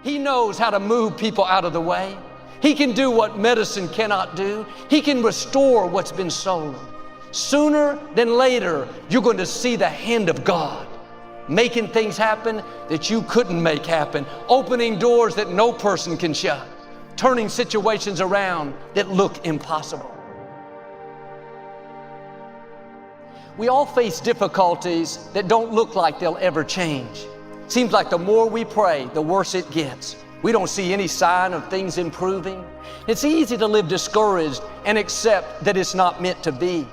He knows how to move people out of the way. He can do what medicine cannot do. He can restore what's been stolen. Sooner than later, you're going to see the hand of God making things happen that you couldn't make happen, opening doors that no person can shut, turning situations around that look impossible. We all face difficulties that don't look like they'll ever change. Seems like the more we pray, the worse it gets. We don't see any sign of things improving. It's easy to live discouraged and accept that it's not meant to be.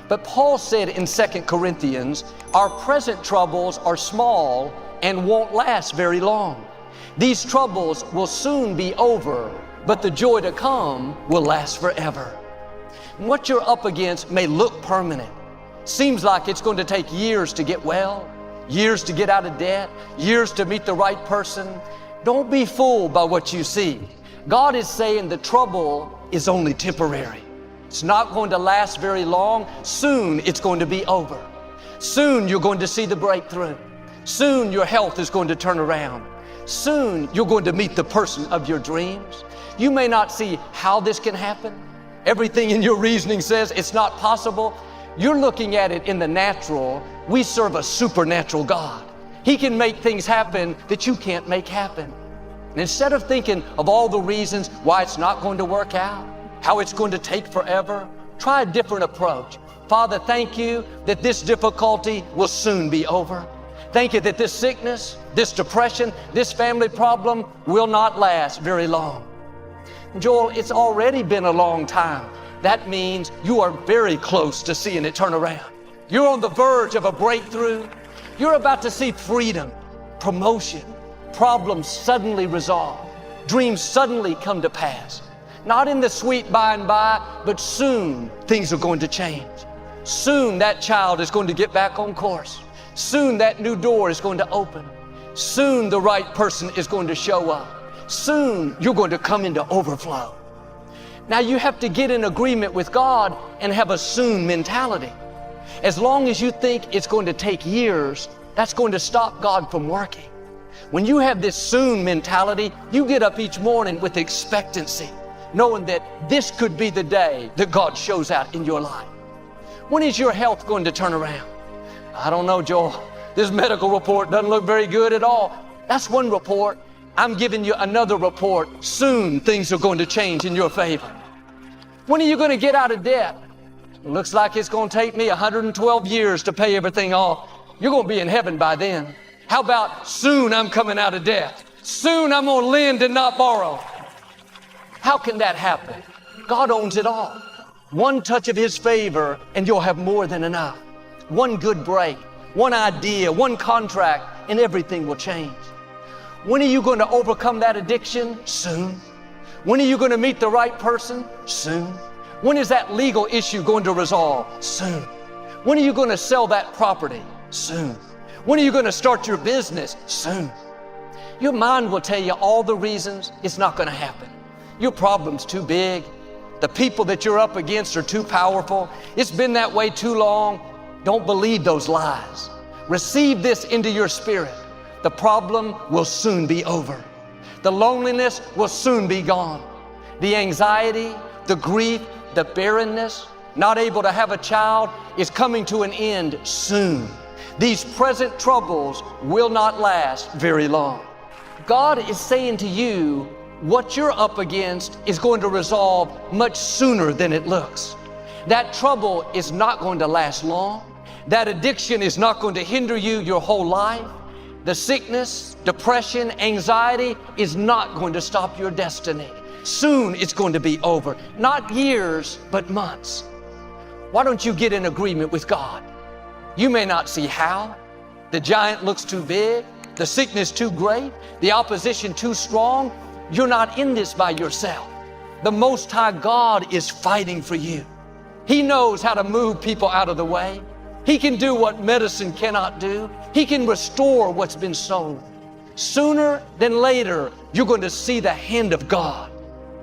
But Paul said in 2 Corinthians, our present troubles are small and won't last very long. These troubles will soon be over, but the joy to come will last forever. What you're up against may look permanent. Seems like it's going to take years to get well, years to get out of debt, years to meet the right person. Don't be fooled by what you see. God is saying the trouble is only temporary. It's not going to last very long. Soon it's going to be over. Soon you're going to see the breakthrough. Soon your health is going to turn around. Soon you're going to meet the person of your dreams. You may not see how this can happen. Everything in your reasoning says it's not possible. You're looking at it in the natural. We serve a supernatural God. He can make things happen that you can't make happen. And instead of thinking of all the reasons why it's not going to work out, how it's going to take forever, try a different approach. Father, thank you that this difficulty will soon be over. Thank you that this sickness, this depression, this family problem will not last very long. Joel, it's already been a long time. That means you are very close to seeing it turn around. You're on the verge of a breakthrough. You're about to see freedom, promotion, problems suddenly resolved, dreams suddenly come to pass. Not in the sweet by and by, but soon things are going to change. Soon that child is going to get back on course. Soon that new door is going to open. Soon the right person is going to show up. Soon you're going to come into overflow. Now you have to get in agreement with God and have a soon mentality. As long as you think it's going to take years, that's going to stop God from working. When you have this soon mentality, you get up each morning with expectancy, knowing that this could be the day that God shows out in your life. When is your health going to turn around? I don't know, Joel. This medical report doesn't look very good at all. That's one report. I'm giving you another report. Soon things are going to change in your favor. When are you going to get out of debt? It looks like it's going to take me 112 years to pay everything off. You're going to be in heaven by then. How about soon I'm coming out of debt? Soon I'm going to lend and not borrow. How can that happen? God owns it all. One touch of His favor and you'll have more than enough. One good break, one idea, one contract, and everything will change. When are you going to overcome that addiction? Soon. When are you going to meet the right person? Soon. When is that legal issue going to resolve? Soon. When are you going to sell that property? Soon. When are you going to start your business? Soon. Your mind will tell you all the reasons it's not going to happen. Your problem's too big. The people that you're up against are too powerful. It's been that way too long. Don't believe those lies. Receive this into your spirit. The problem will soon be over. The loneliness will soon be gone. The anxiety, the grief, the barrenness, not able to have a child is coming to an end soon. These present troubles will not last very long. God is saying to you, what you're up against is going to resolve much sooner than it looks. That trouble is not going to last long. That addiction is not going to hinder you your whole life. The sickness, depression, anxiety is not going to stop your destiny. Soon it's going to be over. Not years, but months. Why don't you get in agreement with God? You may not see how. The giant looks too big, the sickness too great, the opposition too strong. You're not in this by yourself. The Most High God is fighting for you. He knows how to move people out of the way. He can do what medicine cannot do. He can restore what's been stolen. Sooner than later, you're going to see the hand of God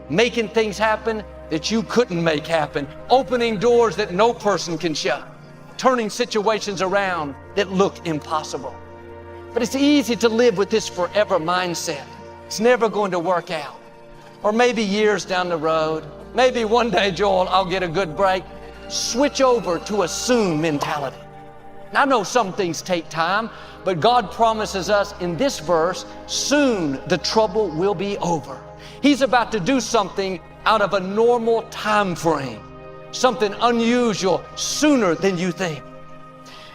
making things happen that you couldn't make happen, opening doors that no person can shut, turning situations around that look impossible. But it's easy to live with this forever mindset. It's never going to work out. Or maybe years down the road, maybe one day, Joel, I'll get a good break. Switch over to a soon mentality. Now, I know some things take time, but God promises us in this verse, soon the trouble will be over. He's about to do something out of a normal time frame, something unusual sooner than you think.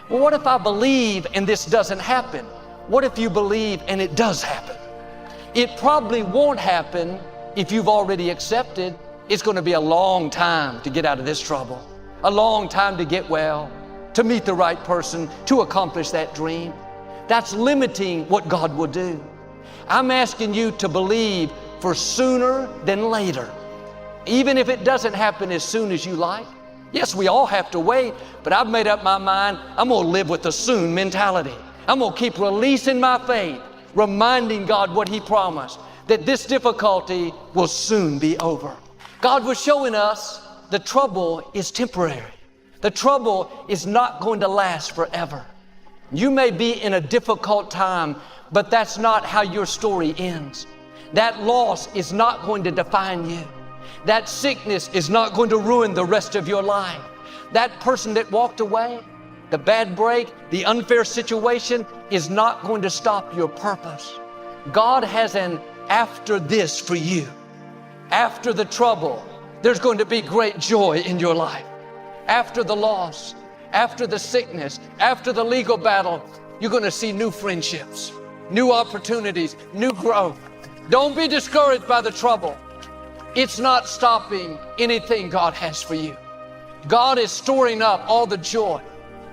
Well, what if I believe and this doesn't happen? What if you believe and it does happen? It probably won't happen if you've already accepted. It's going to be a long time to get out of this trouble, a long time to get well, to meet the right person, to accomplish that dream. That's limiting what God will do. I'm asking you to believe for sooner than later. Even if it doesn't happen as soon as you like. Yes, we all have to wait, but I've made up my mind. I'm going to live with the soon mentality. I'm going to keep releasing my faith, reminding God what He promised, that this difficulty will soon be over. God was showing us the trouble is temporary. The trouble is not going to last forever. You may be in a difficult time, but that's not how your story ends. That loss is not going to define you. That sickness is not going to ruin the rest of your life. That person that walked away, the bad break, the unfair situation is not going to stop your purpose. God has an after this for you. After the trouble, there's going to be great joy in your life. After the loss, after the sickness, after the legal battle, you're going to see new friendships, new opportunities, new growth. Don't be discouraged by the trouble. It's not stopping anything God has for you. God is storing up all the joy,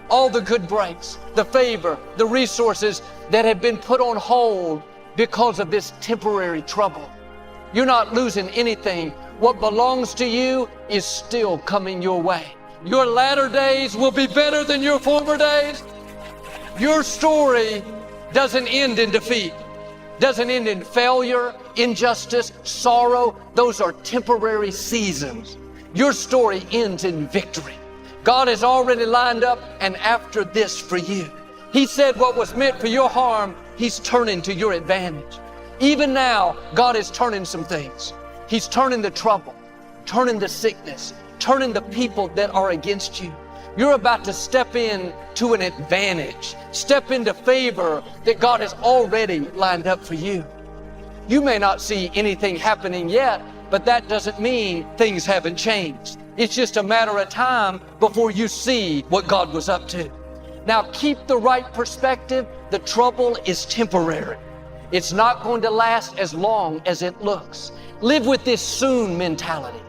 all the good breaks, the favor, the resources that have been put on hold because of this temporary trouble. You're not losing anything. What belongs to you is still coming your way. Your latter days will be better than your former days. Your story doesn't end in defeat, doesn't end in failure, injustice, sorrow. Those are temporary seasons. Your story ends in victory. God has already lined up an after this for you. He said what was meant for your harm, He's turning to your advantage. Even now, God is turning some things. He's turning the trouble, turning the sickness, turning the people that are against you. You're about to step in to an advantage, step into favor that God has already lined up for you. You may not see anything happening yet, but that doesn't mean things haven't changed. It's just a matter of time before you see what God was up to. Now keep the right perspective. The trouble is temporary. It's not going to last as long as it looks. Live with this soon mentality.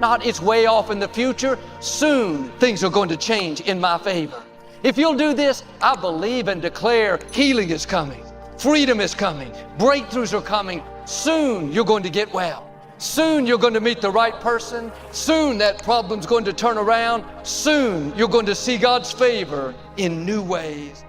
Not it's way off in the future. Soon things are going to change in my favor. If you'll do this, I believe and declare healing is coming. Freedom is coming. Breakthroughs are coming. Soon you're going to get well. Soon you're going to meet the right person. Soon that problem's going to turn around. Soon you're going to see God's favor in new ways.